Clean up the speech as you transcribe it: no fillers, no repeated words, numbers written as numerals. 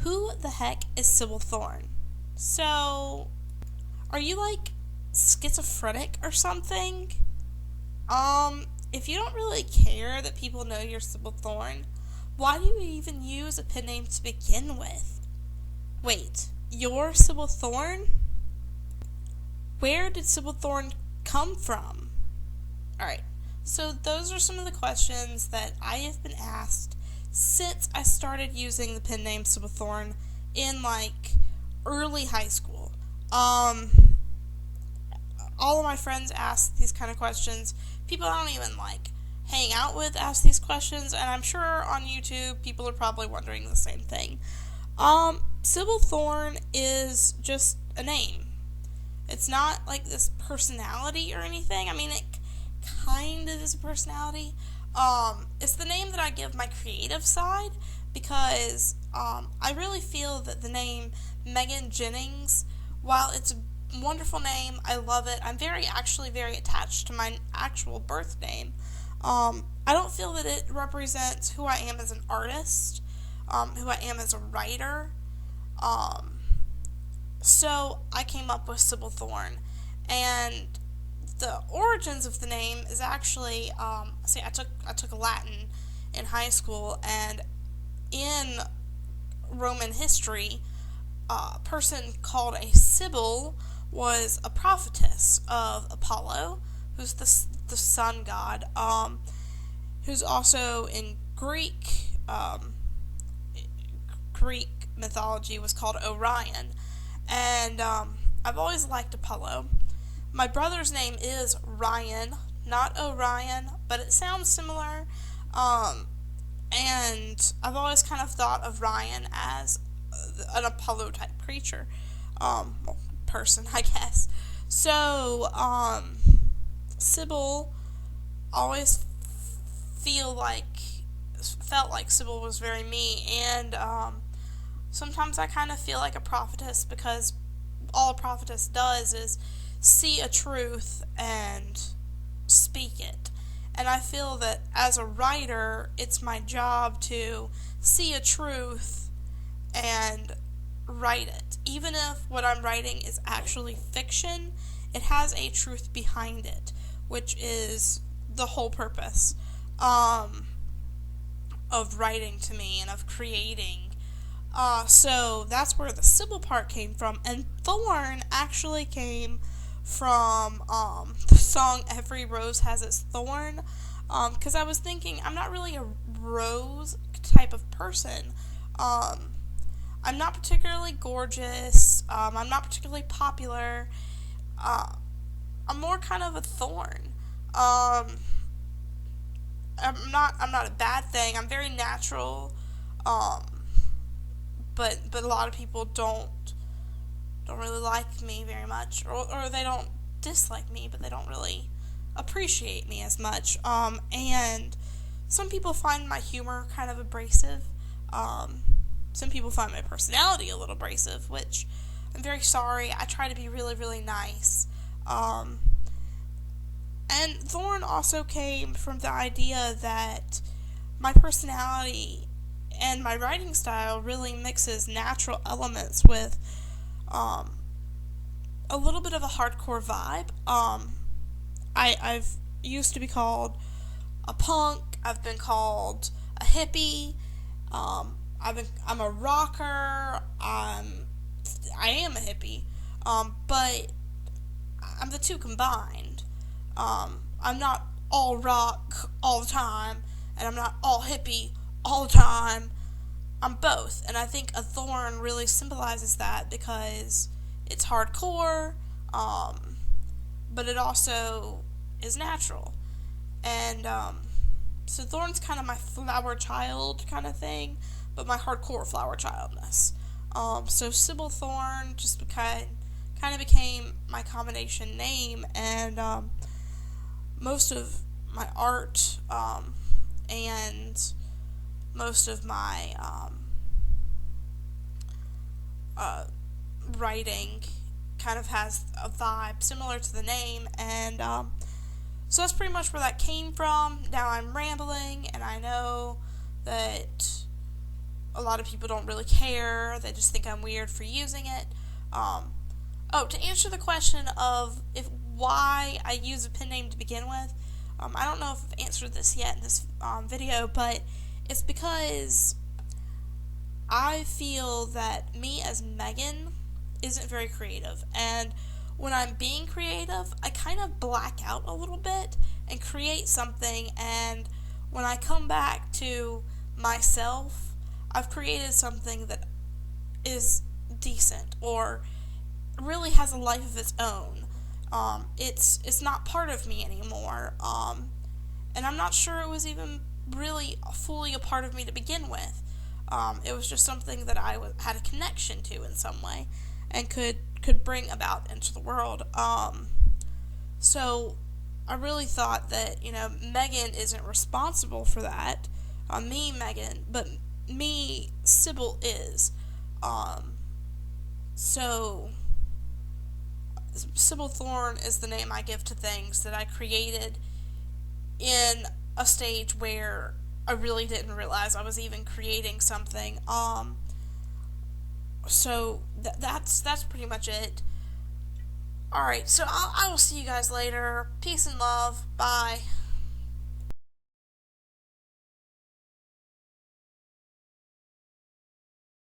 Who the heck is Sybil Thorn? So, are you like schizophrenic or something? If you don't really care that people know you're Sybil Thorn, why do you even use a pen name to begin with? Wait, you're Sybil Thorn? Where did Sybil Thorn come from? Alright, so those are some of the questions that I have been asked since I started using the pen name Sybil Thorn in early high school. All of my friends ask these kind of questions. People I don't even hang out with ask these questions, and I'm sure on YouTube people are probably wondering the same thing. Sybil Thorn is just a name. It's not this personality or anything. I mean, it kind of is a personality. It's the name that I give my creative side because I really feel that the name Megan Jennings, while it's a wonderful name, I love it. I'm actually very attached to my actual birth name. I don't feel that it represents who I am as an artist, who I am as a writer. So I came up with Sybil Thorn, and the origins of the name is actually, I took Latin in high school, and in Roman history, a person called a Sybil was a prophetess of Apollo, who's the sun god, who's also in Greek mythology was called Orion, and I've always liked Apollo. My brother's name is Ryan, not Orion, but it sounds similar, and I've always kind of thought of Ryan as an Apollo-type creature, person, I guess. So, Sybil always felt like Sybil was very me, and sometimes I kind of feel like a prophetess because all a prophetess does is see a truth and speak it. And I feel that as a writer, it's my job to see a truth and write it. Even if what I'm writing is actually fiction, it has a truth behind it, which is the whole purpose of writing to me and of creating. So that's where the Sybil part came from, and Thorn actually came from the song Every Rose Has Its Thorn, because I was thinking I'm not really a rose type of person. I'm not particularly gorgeous, I'm not particularly popular, I'm more kind of a thorn. I'm not a bad thing, I'm very natural, but a lot of people don't really like me very much, or they don't dislike me, but they don't really appreciate me as much, and some people find my humor kind of abrasive, some people find my personality a little abrasive, which I'm very sorry. I try to be really, really nice, and Thorn also came from the idea that my personality and my writing style really mixes natural elements with a little bit of a hardcore vibe. I've used to be called a punk. I've been called a hippie. I'm a rocker. I am a hippie. But I'm the two combined. I'm not all rock all the time, and I'm not all hippie all the time. I'm both, and I think a thorn really symbolizes that because it's hardcore, but it also is natural. And so Thorn's kind of my flower child kind of thing, but my hardcore flower childness. So Sybil Thorn just kind of became my combination name, and most of my art and most of my writing kind of has a vibe similar to the name, and so that's pretty much where that came from. Now I'm rambling, and I know that a lot of people don't really care. They just think I'm weird for using it. To answer the question of why I use a pen name to begin with, I don't know if I've answered this yet in this video, but it's because I feel that me as Megan isn't very creative, and when I'm being creative, I kind of black out a little bit and create something, and when I come back to myself, I've created something that is decent or really has a life of its own. It's not part of me anymore, and I'm not sure it was even really fully a part of me to begin with. It was just something that I had a connection to in some way and could bring about into the world. So I really thought that, Megan isn't responsible for that. Me, Megan, but me, Sybil, is. So Sybil Thorn is the name I give to things that I created in a stage where I really didn't realize I was even creating something. So that's pretty much it. Alright, so I will see you guys later. Peace and love. Bye.